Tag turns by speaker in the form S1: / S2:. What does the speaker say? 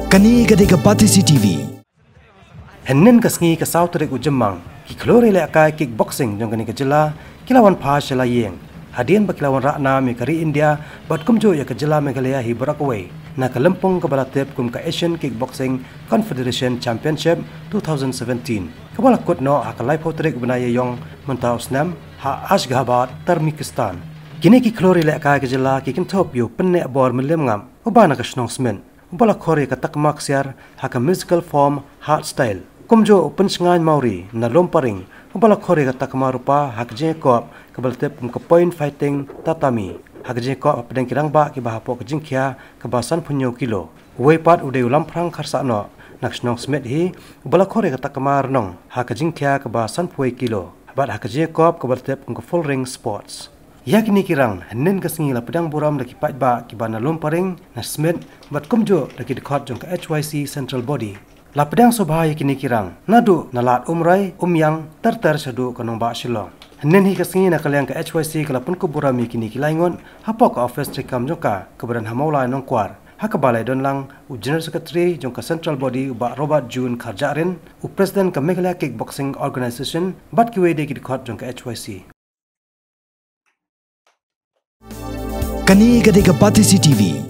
S1: Kani gadega Patisi TV.
S2: Hennen kasngi ka South Rek Ujemang ki klore Ïalehkai kickboxing jong kani kejela kilawan pa shela yeng. Hadian ba kilawan rakna mi kari India bat kumjo ya kejela Meghalaya hi Barakaway na kalempong kabalatep kum ka Asian Kickboxing Confederation Championship 2017. Kabala kot no akalai potrek benaya yong mentaus nam ha Ashgabat Turkmenistan. Kini ki klore Ïalehkai kejela ki kintop yo penne bor melem ngam ubana ka shnong smen. Ubala khore ka takmak siar haka musical form hard style. Kumjo pensengai Maori na lomparing ubala khore ka takma rupa hak je kop kabaltep kum ka point fighting tatami hak je kop pedang kirang ba ki bahapo ka jingkhia ka basan punyo kilo weipat ude ulam prang kharsa no naksnong smet hi ubala khore ka takma rnong hak jingkhia ka basan puai kilo bat hak je kop kabaltep kum ka full ring sports. Yakini kirang hennen kasngi la pedang buram laki pat ba ki bana lomparing na smet bat kumjo laki dekat jong ka HYC central body. La pedang sobha yakini kirang nadu nalat umrai umyang terter sadu kanong ba shilong. Hennen hi kasngi na kalyang ka HYC kalapun ko buram yakini kilaingon hapok ka office trikam jong ka kebadan hamaulai nong kwar. Haka balai don lang u general secretary jong ka central body ba Robert June Kharjarin u president ka Meghalaya Kickboxing Organization bat ki wede ki dekat jong ka HYC.
S1: Kani gadega Patisi TV.